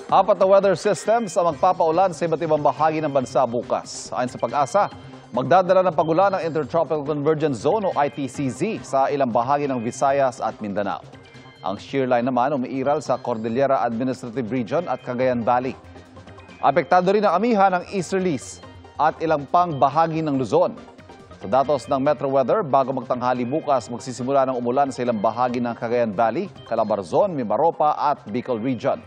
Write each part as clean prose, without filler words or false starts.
Apat na weather systems ang magpapaulan sa iba't ibang bahagi ng bansa bukas. Ayon sa Pag-asa, magdadala ng pagulan ng Intertropical Convergence Zone o ITCZ sa ilang bahagi ng Visayas at Mindanao. Ang shear line naman umiiral sa Cordillera Administrative Region at Cagayan Valley. Apektado rin ang amihan ng East Release at ilang pang bahagi ng Luzon. Sa datos ng Metro Weather, bago magtanghali bukas, magsisimula ng umulan sa ilang bahagi ng Cagayan Valley, Calabarzon, Mimaropa at Bicol Region.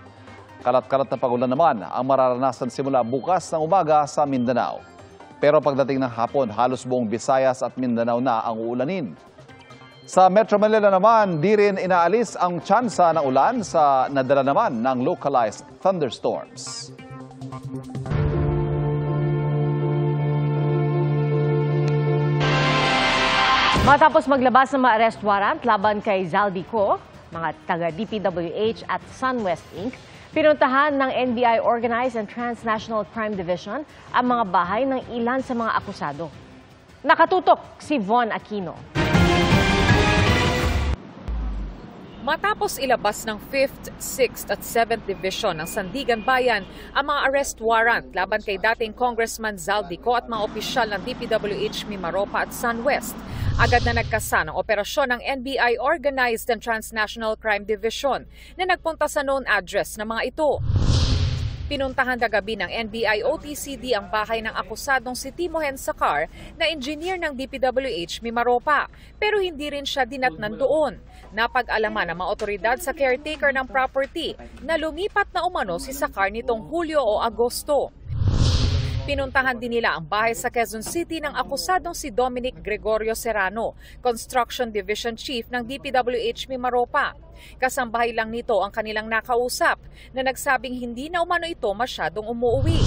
Kalat-kalat na pagulan naman ang mararanasan simula bukas ng umaga sa Mindanao. Pero pagdating ng hapon, halos buong Visayas at Mindanao na ang uulanin. Sa Metro Manila naman, di rin inaalis ang tsansa ng ulan sa nadala naman ng localized thunderstorms. Matapos maglabas ng mga arrest warrant laban kay Zaldico, mga taga-DPWH at SunWest Inc., pinuntahan ng NBI Organized and Transnational Crime Division ang mga bahay ng ilan sa mga akusado. Nakatutok si Von Aquino. Matapos ilabas ng 5th, 6th at 7th Division ng Sandigan Bayan ang mga arrest warrant laban kay dating Congressman Zaldico at mga opisyal ng DPWH Mimaropa at SunWest, agad na nagkasa ng operasyon ng NBI Organized and Transnational Crime Division na nagpunta sa known address ng mga ito. Pinuntahan kagabi ng NBI OTCD ang bahay ng akusadong si Timohen Sacar na engineer ng DPWH Mimaropa, pero hindi rin siya dinatnan doon. Napag-alaman ng mga otoridad sa caretaker ng property na lumipat na umano si Sacar nitong Hulyo o Agosto. Pinuntahan din nila ang bahay sa Quezon City ng akusadong si Dominic Gregorio Serrano, Construction Division Chief ng DPWH Mimaropa. Kasambahay lang nito ang kanilang nakausap na nagsabing hindi na umano ito masyadong umuuwi.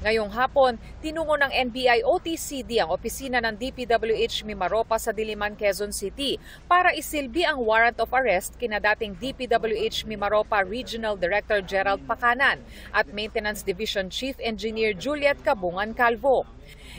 Ngayong hapon, tinungo ng NBI OTCD ang opisina ng DPWH Mimaropa sa Diliman, Quezon City para isilbi ang warrant of arrest kina dating DPWH Mimaropa Regional Director Gerald Pacanan at Maintenance Division Chief Engineer Juliet Cabungan Calvo.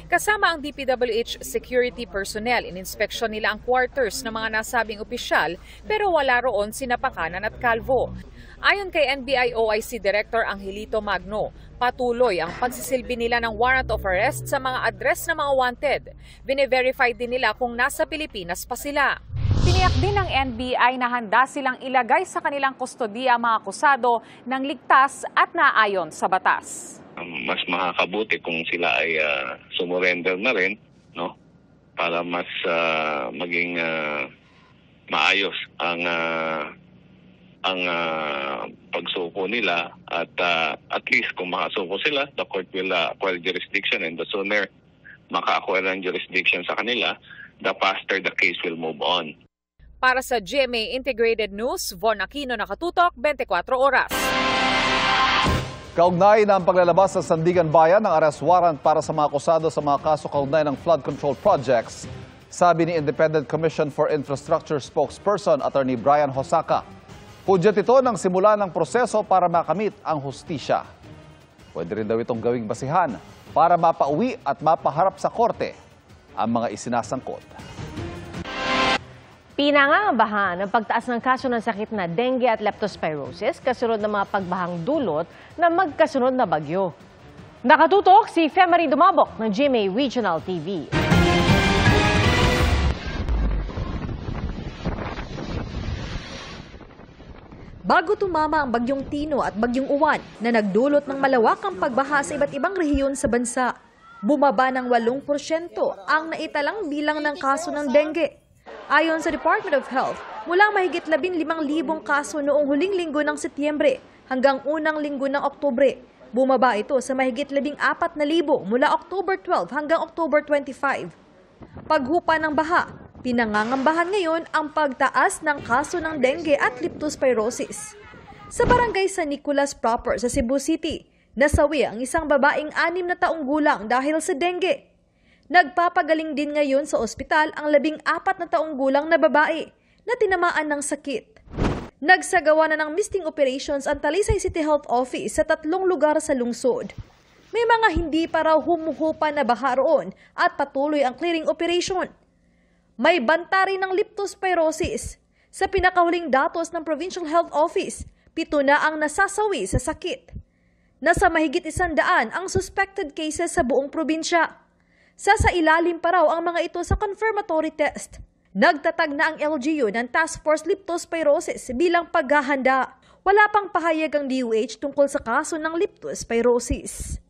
Kasama ang DPWH security personnel, ininspeksyon nila ang quarters ng mga nasabing opisyal pero wala roon sina Pacanan at Calvo. Ayon kay NBI OIC Director Angelito Magno, patuloy ang pagsisilbi nila ng warrant of arrest sa mga address ng mga wanted. Bine-verify din nila kung nasa Pilipinas pa sila. Tiniyak din ng NBI na handa silang ilagay sa kanilang kustodiya ang mga akusado ng ligtas at naayon sa batas. Mas makakabuti kung sila ay sumurrender na rin, no? Para mas maging maayos ang pagsuko nila at least kung makasuko sila, the court will acquire jurisdiction, and the sooner maka-acquire ng jurisdiction sa kanila, the faster the case will move on. Para sa GMA Integrated News, Von Aquino, nakatutok, 24 oras. Kaugnay na ang paglalabas sa Sandigan Bayan ng arrest warrant para sa mga akusado sa mga kaso kaugnay ng flood control projects, sabi ni Independent Commission for Infrastructure spokesperson Attorney Brian Hosaka. Hudyat ito ng simula ng proseso para makamit ang hustisya. Pwede rin daw itong gawing basihan para mapauwi at mapaharap sa korte ang mga isinasangkot. Pinangangabahan ang pagtaas ng kaso ng sakit na dengue at leptospirosis kasunod ng mga pagbahang dulot na magkasunod na bagyo. Nakatutok si Femari Dumabok ng GMA Regional TV. Bago tumama ang Bagyong Tino at Bagyong Uwan na nagdulot ng malawakang pagbaha sa iba't ibang rehiyon sa bansa, bumaba ng 8% ang naitalang bilang ng kaso ng dengue. Ayon sa Department of Health, mula mahigit 15,000 kaso noong huling linggo ng Setyembre hanggang unang linggo ng Oktubre, bumaba ito sa mahigit 14,000 mula October 12 hanggang October 25. Paghupa ng baha, pinangangambahan ngayon ang pagtaas ng kaso ng dengue at leptospirosis. Sa barangay San Nicolas proper sa Cebu City, nasawi ang isang babaeng 6 na taong gulang dahil sa dengue. Nagpapagaling din ngayon sa ospital ang 14 na taong gulang na babae na tinamaan ng sakit. Nagsagawa na ng misting operations ang Talisay City Health Office sa 3 lugar sa lungsod. May mga hindi pa raw humuhupa na baha roon at patuloy ang clearing operation. May banta rin ng leptospirosis. Sa pinakahuling datos ng Provincial Health Office, 7 na ang nasasawi sa sakit. Nasa mahigit 100 ang suspected cases sa buong probinsya. Sasailalim pa raw ang mga ito sa confirmatory test. Nagtatag na ang LGU ng Task Force Leptospirosis bilang paghahanda. Wala pang pahayag ang DOH tungkol sa kaso ng leptospirosis.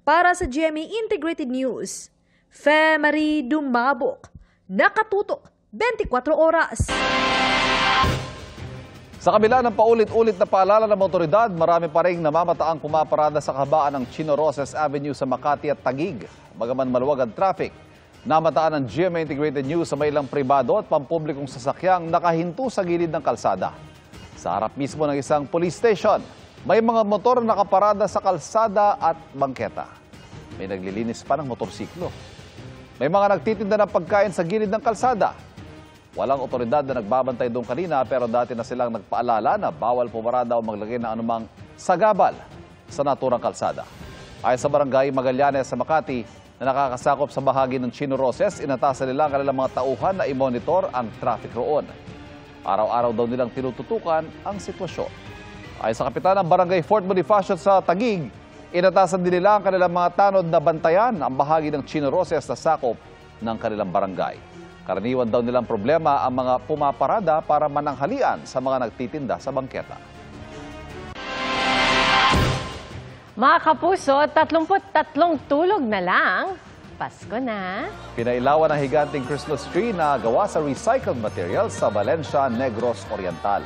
Para sa GMA Integrated News, Marie Dumabok, nakatutok 24 oras. Sa kabila ng paulit-ulit na paalala ng otoridad, marami pa rin namamataang pumaparada sa kahabaan ng Chino Roces Avenue sa Makati at Taguig. Bagaman maluwag ang traffic, namataan ng GMA Integrated News sa may ilang pribado at pampublikong sasakyang nakahinto sa gilid ng kalsada. Sa harap mismo ng isang police station, may mga motor na nakaparada sa kalsada at bangketa. May naglilinis pa ng motorsiklo. May mga nagtitinda ng pagkain sa gilid ng kalsada. Walang otoridad na nagbabantay doon kanina pero dati na silang nagpaalala na bawal pumarada o maglagay ng anumang sagabal sa naturang kalsada. Ayon sa Barangay Magallanes sa Makati na nakakasakop sa bahagi ng Chino Roces, inatasan nila ang kanilang mga tauhan na i-monitor ang traffic roon. Araw-araw daw nilang tinututukan ang sitwasyon. Ayon sa kapitan ng Barangay Fort Bonifacio sa Taguig, inatasan din nila ang kanilang mga tanod na bantayan ang bahagi ng Chino Roces na sakop ng kanilang barangay. Karaniwan daw nilang problema ang mga pumaparada para mananghalian sa mga nagtitinda sa bangketa. Mga kapuso, 33 tulog na lang. Pasko na. Pinailawan ang higanting Christmas tree na gawa sa recycled materials sa Valencia, Negros Oriental.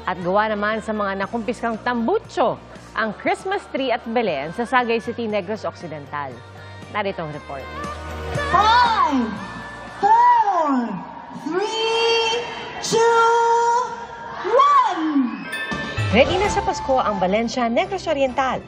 At gawa naman sa mga nakumpiskang tambucho ang Christmas tree at Belen sa Sagay City, Negros Occidental. Narito ang report. 5, 4, 3, 2, 1. Ready na sa Pasko ang Valencia, Negros Oriental.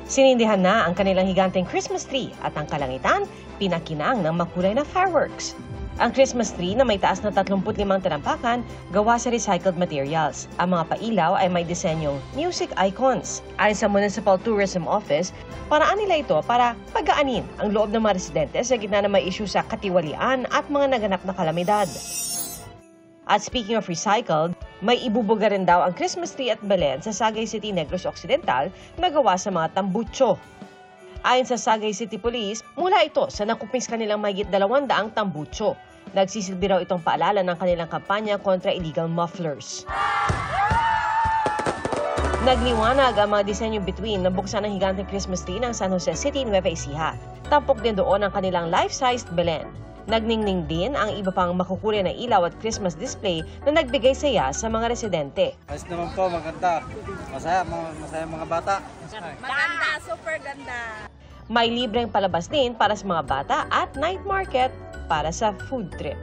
Sinindihan na ang kanilang higanteng Christmas tree at ang kalangitan pinakinang ng makulay na fireworks. Ang Christmas tree na may taas na 35 talampakan gawa sa recycled materials. Ang mga pailaw ay may disenyong music icons. Ayon sa Municipal Tourism Office, paraan nila ito para pagaanin ang loob ng mga residente sa gitna ng may issue sa katiwalian at mga naganap na kalamidad. At speaking of recycled, may ibubuga rin daw ang Christmas tree at Belen sa Sagay City, Negros Occidental na gawa sa mga tambucho. Ayon sa Sagay City Police, mula ito sa nakumpis kanilang mahigit 200 tambucho. Nagsisilbi raw itong paalala ng kanilang kampanya kontra illegal mufflers. Nagliwanag ang mga disenyo between na buksan ng higanteng Christmas tree ng San Jose City, Nueva Ecija. Tampok din doon ang kanilang life-sized Belen. Nagningning din ang iba pang makukulay na ilaw at Christmas display na nagbigay saya sa mga residente. Ayos naman po, maganda. Masaya mga bata. Maganda, super ganda. May libreng palabas din para sa mga bata at night market para sa food trip.